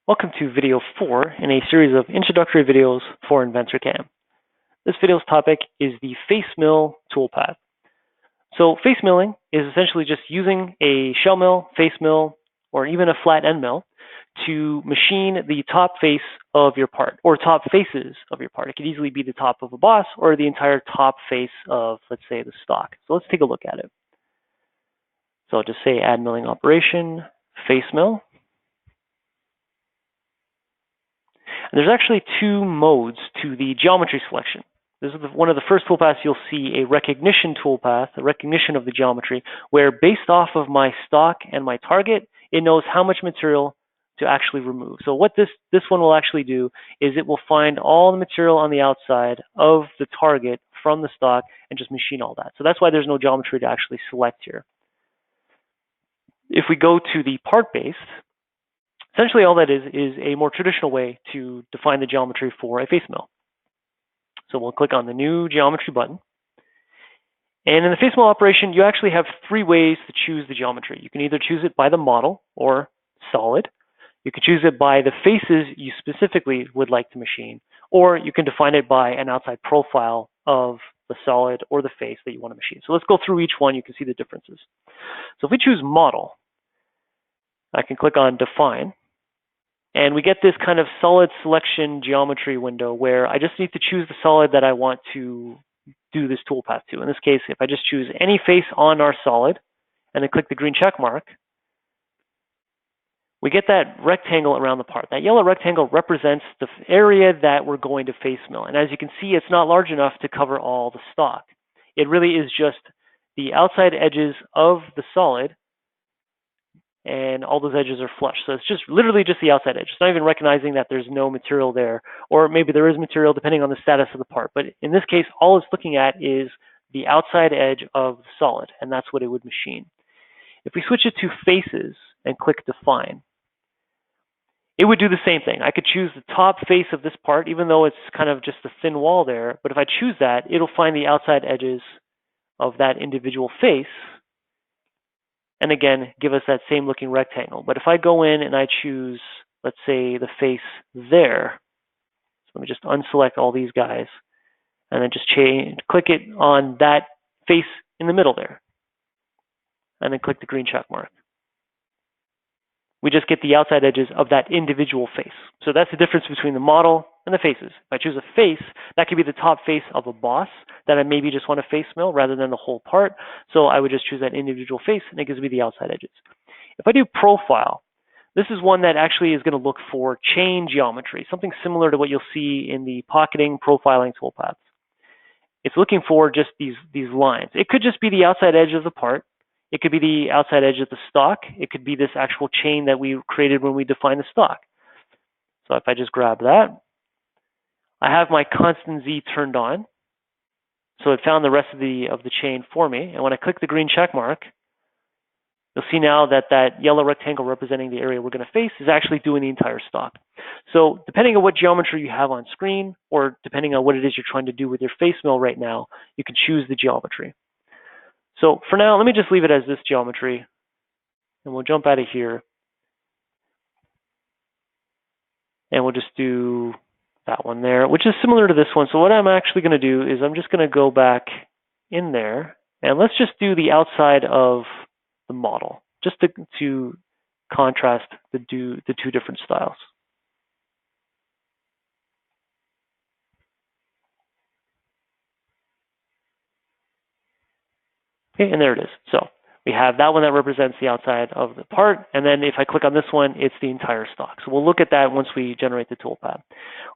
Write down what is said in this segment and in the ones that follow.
Welcome to video 4 in a series of introductory videos for InventorCAM. This video's topic is the Facemill toolpath. So facemilling is essentially just using a shell mill, face mill, or even a flat end mill to machine the top face of your part, or top faces of your part. It could easily be the top of a boss or the entire top face of, let's say, the stock. So let's take a look at it. So I'll just say add milling operation, facemill. And there's actually two modes to the geometry selection. This is one of the first toolpaths you'll see, a recognition toolpath, a recognition of the geometry, where based off of my stock and my target, it knows how much material to actually remove. So what this one will actually do is it will find all the material on the outside of the target from the stock and just machine all that. So that's why there's no geometry to actually select here. If we go to the part-based, essentially all that is a more traditional way to define the geometry for a face mill. So we'll click on the new geometry button. And in the face mill operation, you actually have three ways to choose the geometry. You can either choose it by the model or solid. You can choose it by the faces you specifically would like to machine, or you can define it by an outside profile of the solid or the face that you want to machine. So let's go through each one. You can see the differences. So if we choose model, I can click on define. And we get this kind of solid selection geometry window where I just need to choose the solid that I want to do this toolpath to. In this case, if I just choose any face on our solid and then click the green check mark, we get that rectangle around the part. That yellow rectangle represents the area that we're going to face mill. And as you can see, it's not large enough to cover all the stock. It really is just the outside edges of the solid, and all those edges are flush. So it's just literally just the outside edge. It's not even recognizing that there's no material there, or maybe there is material depending on the status of the part. But in this case, all it's looking at is the outside edge of the solid, and that's what it would machine. If we switch it to faces and click define, it would do the same thing. I could choose the top face of this part, even though it's kind of just a thin wall there. But if I choose that, it'll find the outside edges of that individual face, and again, give us that same looking rectangle. But if I go in and I choose, let's say, the face there, so let me just unselect all these guys, and then just click it on that face in the middle there, and then click the green check mark. We just get the outside edges of that individual face. So that's the difference between the model and the faces. If I choose a face, that could be the top face of a boss that I maybe just want to face mill rather than the whole part. So I would just choose that individual face, and it gives me the outside edges. If I do profile, this is one that actually is going to look for chain geometry, something similar to what you'll see in the pocketing profiling toolpaths. It's looking for just these lines. It could just be the outside edge of the part. It could be the outside edge of the stock. It could be this actual chain that we created when we defined the stock. So if I just grab that, I have my constant Z turned on. So it found the rest of the chain for me. And when I click the green check mark, you'll see now that that yellow rectangle representing the area we're going to face is actually doing the entire stock. So depending on what geometry you have on screen, or depending on what it is you're trying to do with your face mill right now, you can choose the geometry. So for now, let me just leave it as this geometry, and we'll jump out of here. And we'll just do that one there, which is similar to this one. So what I'm actually going to do is I'm just going to go back in there, and let's just do the outside of the model, just to contrast the two different styles. Okay, and there it is. So we have that one that represents the outside of the part, and then if I click on this one, it's the entire stock. So we'll look at that once we generate the toolpath.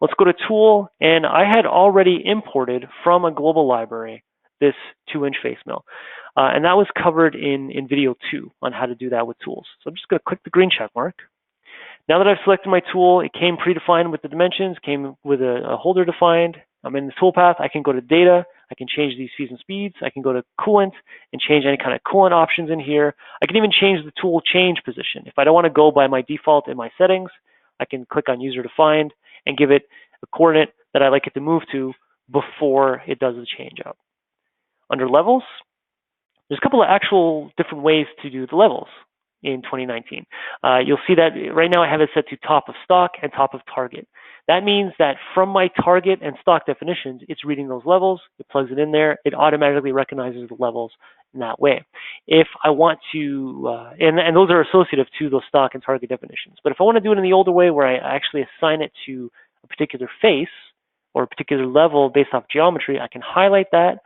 Let's go to Tool, and I had already imported from a global library this 2-inch face mill, and that was covered in video 2 on how to do that with tools. So I'm just going to click the green check mark. Now that I've selected my tool, it came predefined with the dimensions, came with a holder defined. I'm in the toolpath. I can go to data. I can change these fees and speeds. I can go to coolant and change any kind of coolant options in here. I can even change the tool change position. If I don't want to go by my default in my settings, I can click on user defined and give it a coordinate that I like it to move to before it does the change up. Under levels, there's a couple of actual different ways to do the levels. in 2019. You'll see that right now I have it set to top of stock and top of target. That means that from my target and stock definitions, it's reading those levels, it plugs it in there, it automatically recognizes the levels in that way. If I want to, and those are associative to those stock and target definitions. But if I want to do it in the older way where I actually assign it to a particular face or a particular level based off geometry, I can highlight that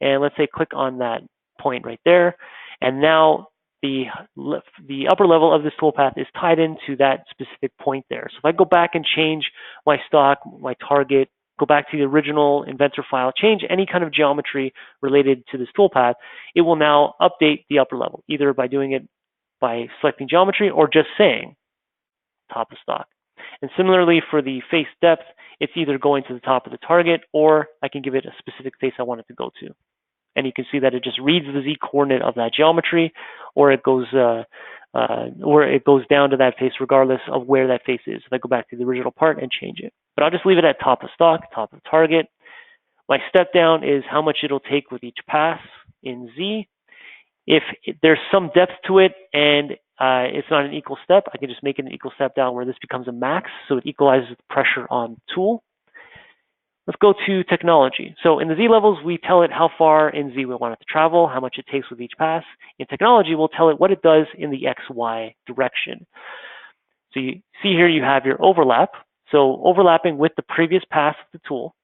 and let's say click on that point right there. And now the upper level of this toolpath is tied into that specific point there. So if I go back and change my stock, my target, go back to the original Inventor file, change any kind of geometry related to this toolpath, it will now update the upper level, either by doing it by selecting geometry or just saying top of stock. And similarly for the face depth, it's either going to the top of the target or I can give it a specific face I want it to go to. And you can see that it just reads the Z coordinate of that geometry, or it goes down to that face regardless of where that face is. If I go back to the original part and change it. But I'll just leave it at top of stock, top of target. My step down is how much it'll take with each pass in Z. If there's some depth to it and it's not an equal step, I can just make it an equal step down where this becomes a max, so it equalizes the pressure on the tool. Let's go to technology. So in the Z levels, we tell it how far in Z we want it to travel, how much it takes with each pass. In technology, we'll tell it what it does in the XY direction. So you see here you have your overlap. So overlapping with the previous pass of the tool.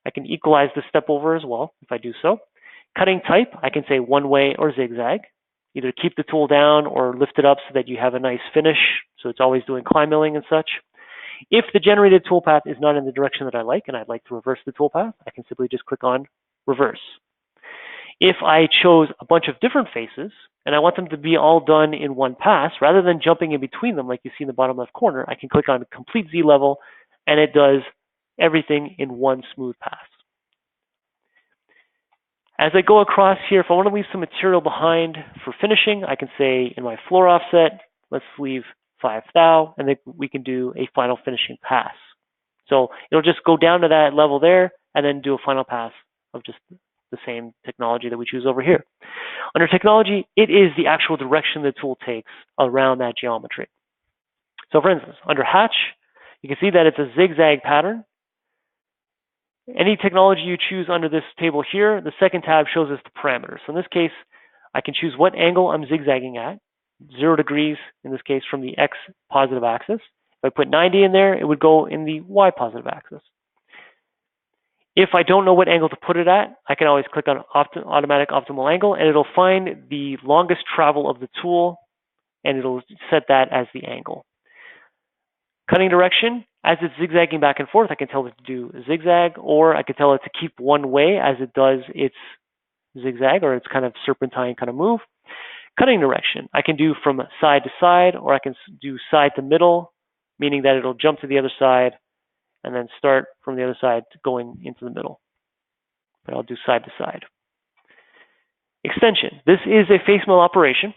I can equalize the step over as well if I do so. Cutting type, I can say one way or zigzag. Either keep the tool down or lift it up so that you have a nice finish. So it's always doing climb milling and such. If the generated toolpath is not in the direction that I like and I'd like to reverse the toolpath, I can simply just click on reverse. If I chose a bunch of different faces and I want them to be all done in one pass, rather than jumping in between them like you see in the bottom left corner, I can click on complete Z level and it does everything in one smooth pass. As I go across here, if I want to leave some material behind for finishing, I can say in my floor offset, let's leave 5 thou, and then we can do a final finishing pass. So it'll just go down to that level there and then do a final pass of just the same technology that we choose over here. Under technology, it is the actual direction the tool takes around that geometry. So for instance, under hatch, you can see that it's a zigzag pattern. Any technology you choose under this table here, the second tab shows us the parameters. So in this case, I can choose what angle I'm zigzagging at. 0 degrees, in this case, from the X positive axis. If I put 90 in there, it would go in the Y positive axis. If I don't know what angle to put it at, I can always click on automatic optimal angle, and it'll find the longest travel of the tool, and it'll set that as the angle. Cutting direction, as it's zigzagging back and forth, I can tell it to do a zigzag, or I can tell it to keep one way as it does its zigzag, or its kind of serpentine kind of move. Cutting direction, I can do from side to side, or I can do side to middle, meaning that it'll jump to the other side and then start from the other side going into the middle. But I'll do side to side. Extension, this is a Facemill operation.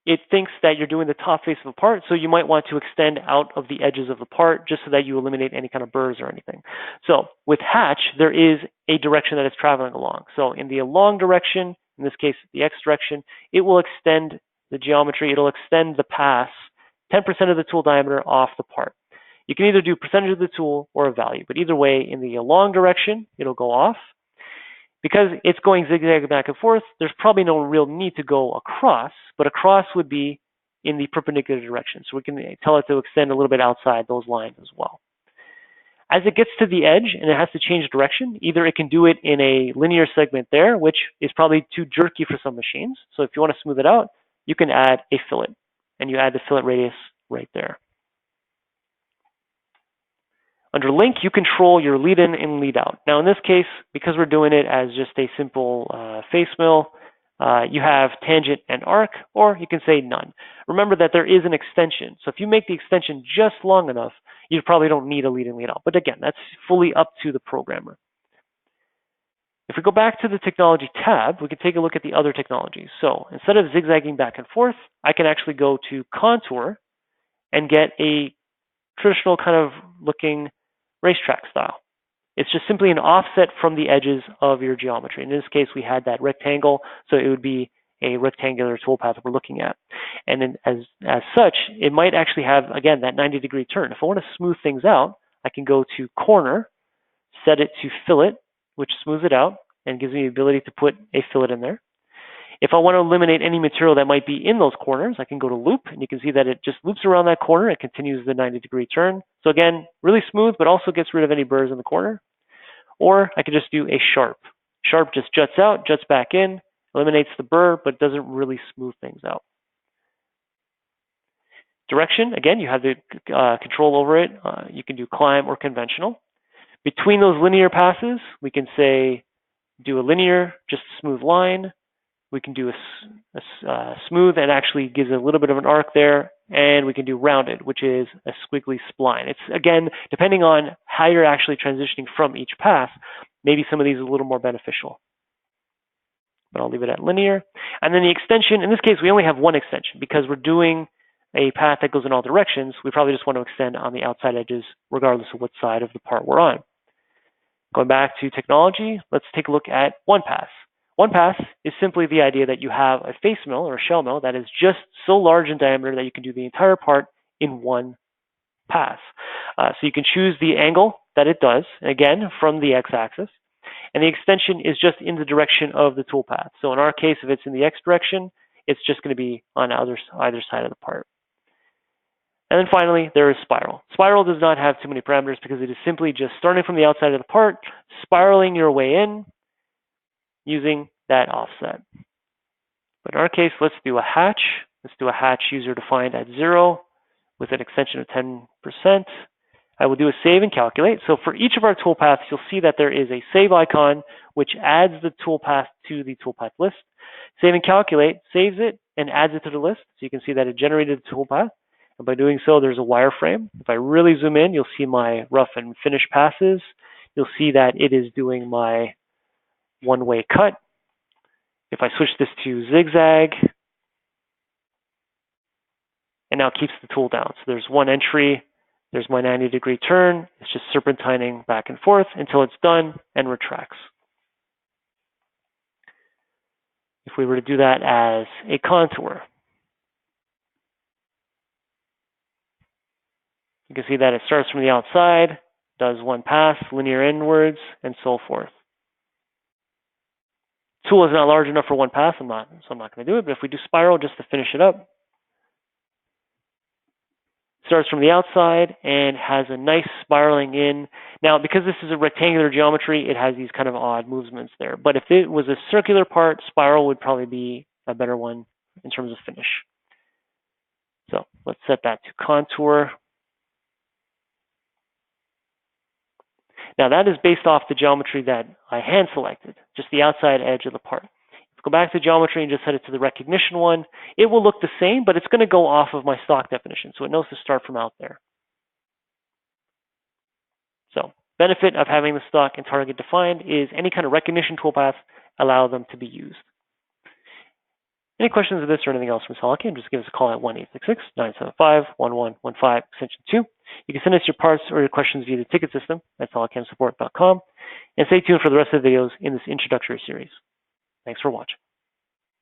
It thinks that you're doing the top face of a part, so you might want to extend out of the edges of the part just so that you eliminate any kind of burrs or anything. So with hatch, there is a direction that it's traveling along. So in the along direction, in this case, the X direction, it will extend the geometry. It'll extend the pass 10% of the tool diameter off the part. You can either do percentage of the tool or a value, but either way, in the along direction, it'll go off. Because it's going zigzag back and forth, there's probably no real need to go across, but across would be in the perpendicular direction. So we can tell it to extend a little bit outside those lines as well. As it gets to the edge and it has to change direction, either it can do it in a linear segment there, which is probably too jerky for some machines. So if you want to smooth it out, you can add a fillet, and you add the fillet radius right there. Under link, you control your lead in and lead out. Now in this case, because we're doing it as just a simple Facemill, you have tangent and arc, or you can say none. Remember that there is an extension. So if you make the extension just long enough, you probably don't need a lead in, lead out. But again, that's fully up to the programmer. If we go back to the technology tab, we can take a look at the other technologies. So instead of zigzagging back and forth, I can actually go to contour and get a traditional kind of looking racetrack style. It's just simply an offset from the edges of your geometry. In this case, we had that rectangle, so it would be a rectangular toolpath that we're looking at. And then as such, it might actually have, again, that 90-degree turn. If I want to smooth things out, I can go to corner, set it to fillet, which smooths it out and gives me the ability to put a fillet in there. If I want to eliminate any material that might be in those corners, I can go to loop, and you can see that it just loops around that corner. It continues the 90-degree turn. So again, really smooth, but also gets rid of any burrs in the corner. Or I could just do a sharp. Sharp just juts out, juts back in, eliminates the burr, but doesn't really smooth things out. Direction, again, you have the control over it. You can do climb or conventional. Between those linear passes, we can say do a linear, just a smooth line. We can do a smooth and actually gives a little bit of an arc there. And we can do rounded, which is a squiggly spline. It's, again, depending on how you're actually transitioning from each path, maybe some of these are a little more beneficial. But I'll leave it at linear. And then the extension, in this case, we only have one extension because we're doing a path that goes in all directions. We probably just want to extend on the outside edges, regardless of what side of the part we're on. Going back to technology, let's take a look at one pass. One pass is simply the idea that you have a face mill or a shell mill that is just so large in diameter that you can do the entire part in one pass. So you can choose the angle that it does, again, from the x-axis. And the extension is just in the direction of the toolpath. So in our case, if it's in the x direction, it's just going to be on either side of the part. And then finally, there is spiral. Spiral does not have too many parameters because it is simply just starting from the outside of the part, spiraling your way in using that offset. But in our case, let's do a hatch. Let's do a hatch user defined at 0 with an extension of 10%. I will do a save and calculate. So for each of our toolpaths, you'll see that there is a save icon, which adds the toolpath to the toolpath list. Save and calculate saves it and adds it to the list. So you can see that it generated the toolpath. And by doing so, there's a wireframe. If I really zoom in, you'll see my rough and finish passes. You'll see that it is doing my one-way cut. If I switch this to zigzag, and now it keeps the tool down. So there's one entry, there's my 90-degree turn. It's just serpentining back and forth until it's done and retracts. If we were to do that as a contour, you can see that it starts from the outside, does one pass, linear inwards, and so forth. Tool is not large enough for one pass, so I'm not going to do it. But if we do spiral just to finish it up, starts from the outside and has a nice spiraling in. Now, because this is a rectangular geometry, it has these kind of odd movements there. But if it was a circular part, spiral would probably be a better one in terms of finish. So let's set that to contour. Now that is based off the geometry that I hand selected, just the outside edge of the part. If I go back to geometry and just set it to the recognition one, it will look the same, but it's going to go off of my stock definition, so it knows to start from out there. So benefit of having the stock and target defined is any kind of recognition toolpaths allow them to be used. Any questions of this or anything else from SolidCAM, just give us a call at 1-866-975-1115, extension 2. You can send us your parts or your questions via the ticket system at solidcamsupport.com. And stay tuned for the rest of the videos in this introductory series. Thanks for watching.